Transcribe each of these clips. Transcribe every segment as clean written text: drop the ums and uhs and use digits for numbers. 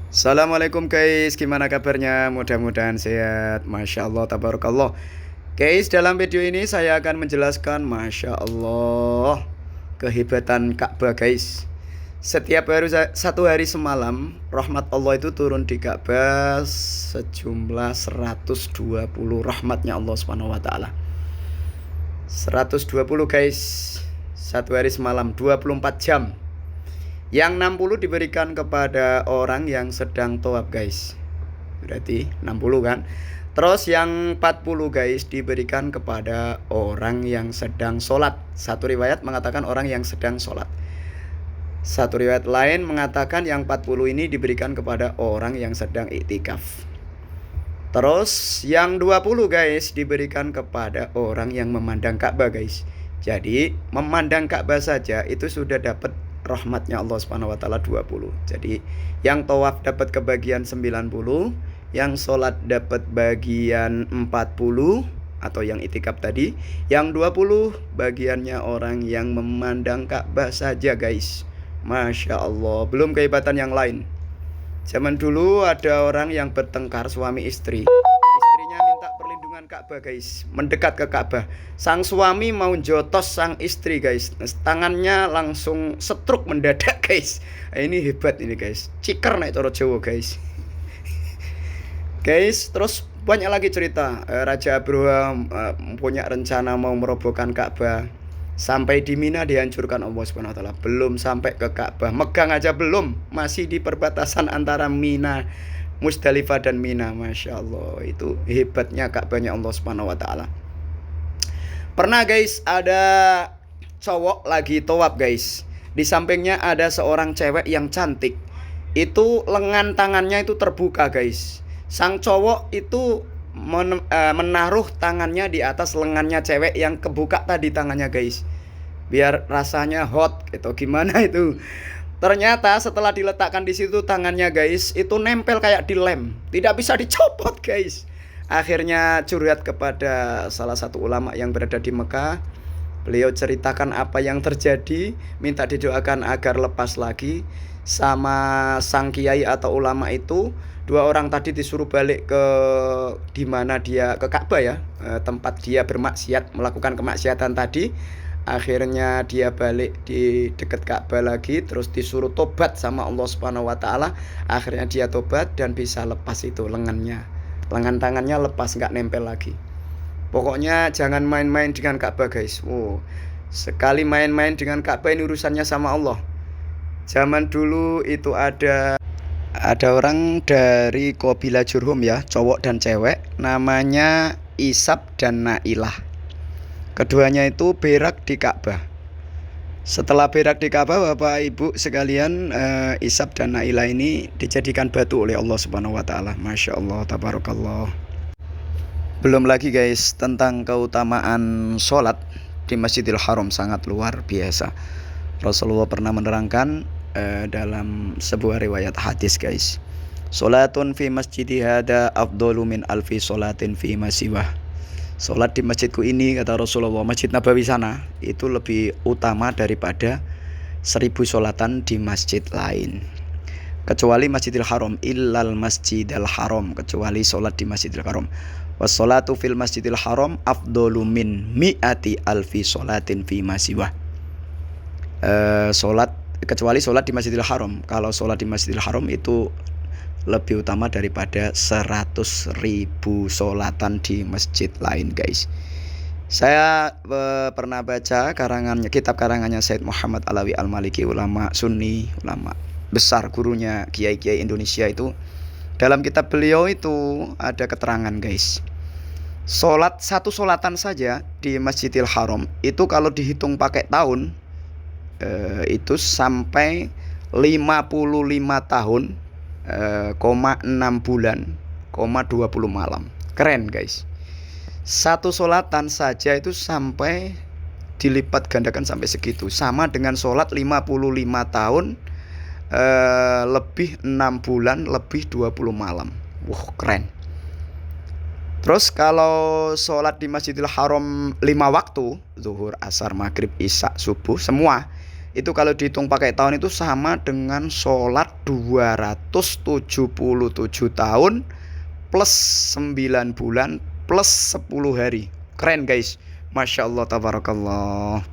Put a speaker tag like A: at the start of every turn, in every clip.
A: Assalamualaikum guys, gimana kabarnya? Mudah-mudahan sehat. Masya Allah, tabarakallah. Guys, dalam video ini saya akan menjelaskan Masya Allah kehebatan Ka'bah guys. Setiap hari satu hari semalam, rahmat Allah itu turun di Ka'bah sejumlah 120 rahmatnya Allah Subhanahu wa taala. 120 guys. Satu hari semalam 24 jam. Yang 60 diberikan kepada orang yang sedang tawaf guys. Berarti 60 kan. Terus yang 40 guys diberikan kepada orang yang sedang sholat. Satu riwayat mengatakan orang yang sedang sholat. Satu riwayat lain mengatakan yang 40 ini diberikan kepada orang yang sedang iktikaf. Terus yang 20 guys diberikan kepada orang yang memandang Ka'bah guys. Jadi memandang Ka'bah saja itu sudah dapat rahmatnya Allah Subhanahu wa taala 20. Jadi yang tawaf dapat kebagian 90, yang sholat dapat bagian 40 atau yang itikaf tadi, yang 20 bagiannya orang yang memandang Ka'bah saja guys. Masya Allah, belum kehebatan yang lain. Zaman dulu ada orang yang bertengkar suami istri. Istrinya minta perlindungan Ka'bah guys, mendekat ke Ka'bah. Sang suami mau jotos sang istri guys. Tangannya langsung setruk mendadak guys. Ini hebat ini guys. Ciker naik coro Jawa guys. Guys, terus banyak lagi cerita. Raja Abroha punya rencana mau merobohkan Ka'bah. Sampai di Mina dihancurkan Allah Subhanahu wa taala. Belum sampai ke Ka'bah, Megang aja belum, masih di perbatasan antara Mina, Musdalifah dan Mina. Masya Allah, itu hebatnya Ka'bahnya Allah Subhanahu wa taala. Pernah guys, ada cowok lagi tawaf guys. Di sampingnya ada seorang cewek yang cantik. Itu lengan tangannya itu terbuka guys. Sang cowok itu menaruh tangannya di atas lengannya cewek yang kebuka tadi tangannya guys, biar rasanya hot gitu. Gimana itu? Ternyata setelah diletakkan di situ tangannya guys, itu nempel kayak dilem, tidak bisa dicopot guys. Akhirnya curhat kepada salah satu ulama yang berada di Mekah. Beliau ceritakan apa yang terjadi, minta didoakan agar lepas lagi. Sama sang kiai atau ulama itu, dua orang tadi disuruh balik ke di mana dia ke Ka'bah ya, tempat dia bermaksiat, melakukan kemaksiatan tadi. Akhirnya dia balik di dekat Ka'bah lagi, terus disuruh tobat sama Allah Subhanahu wa taala. Akhirnya dia tobat dan bisa lepas itu lengannya. Lengan tangannya lepas, nggak nempel lagi. Pokoknya jangan main-main dengan Ka'bah guys. Sekali main-main dengan Ka'bah ini urusannya sama Allah. Zaman dulu itu ada orang dari kabilah Jurhum ya, cowok dan cewek, namanya Isab dan Nailah. Keduanya itu berak di Ka'bah. Setelah berak di Ka'bah, Bapak Ibu sekalian, Isab dan Nailah ini dijadikan batu oleh Allah Subhanahu wa taala. Masya Allah, tabarakallah. Belum lagi guys tentang keutamaan sholat di Masjidil Haram, sangat luar biasa. Rasulullah pernah menerangkan dalam sebuah riwayat hadis guys, sholatun fi masjidi hada afdalu min alfi sholatin fi masiwah. Sholat di masjidku ini, kata Rasulullah, Masjid Nabawi sana, itu lebih utama daripada 1000 sholatan di masjid lain, kecuali Masjidil Haram, illal Masjidil Haram, kecuali sholat di Masjidil Haram. Wassolatu fil Masjidil Haram afdalu min mi'ati alfi sholatin fi masiwah. Kecuali sholat di Masjidil Haram. Kalau sholat di Masjidil Haram itu lebih utama daripada 100.000 sholatan di masjid lain guys. Saya pernah baca kitab karangannya Said Muhammad Alawi Al-Maliki, ulama Sunni, ulama besar, gurunya kiai-kiai Indonesia itu. Dalam kitab beliau itu ada keterangan guys, satu sholatan saja di Masjidil Haram itu kalau dihitung pakai tahun, itu sampai 55 tahun, 6 bulan, 20 malam. Keren guys. Satu sholatan saja itu sampai dilipat gandakan sampai segitu. Sama dengan sholat 55 tahun, lebih 6 bulan, lebih 20 malam. Keren. Terus kalau sholat di Masjidil Haram 5 waktu, zuhur, asar, maghrib, isya, subuh, semua Itu kalau dihitung pakai tahun itu sama dengan sholat 277 tahun plus 9 bulan plus 10 hari. Keren guys. Masya Allah tabarakallah.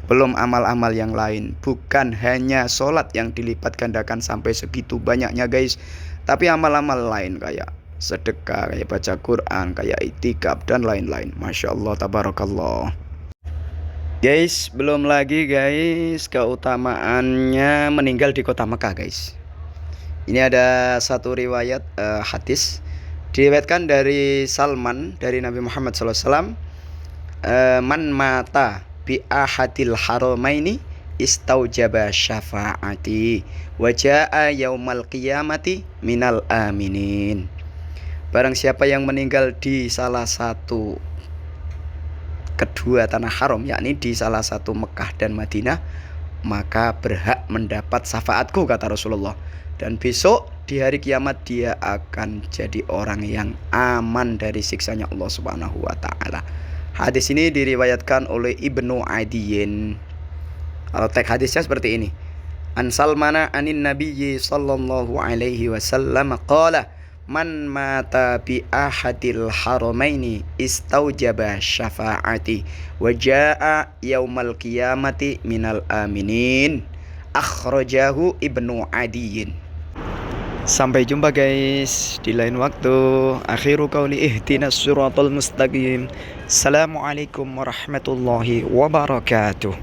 A: Belum amal-amal yang lain. Bukan hanya sholat yang dilipat gandakan sampai segitu banyaknya guys, tapi amal-amal lain kayak sedekah, kayak baca Quran, kayak itikaf dan lain-lain. Masya Allah tabarakallah. Guys, belum lagi guys keutamaannya meninggal di kota Mekah guys. Ini ada satu riwayat hadis diriwayatkan dari Salman dari Nabi Muhammad SAW. Man mata bi ahadil haramaini istaujaba syafaati wa jaa yaumal qiyamati minal aminin. Barang siapa yang meninggal di salah satu kedua tanah haram, yakni di salah satu Mekah dan Madinah, maka berhak mendapat syafaatku, kata Rasulullah. Dan besok di hari kiamat dia akan jadi orang yang aman dari siksanya Allah Subhanahu wa taala. Hadis ini diriwayatkan oleh Ibnu Adiyin. Kalau teks hadisnya seperti ini. An Salmana anin Nabiyyi sallallahu alaihi wasallam qala man mata bi ahadil haramaini istaujaba syafaati wa jaa yaumal qiyamati minal aminin. Akhrajahu Ibnu Adiyin. Sampai jumpa guys di lain waktu. Akhiru qauli ihdinas siratal mustaqim. Assalamualaikum warahmatullahi wabarakatuh.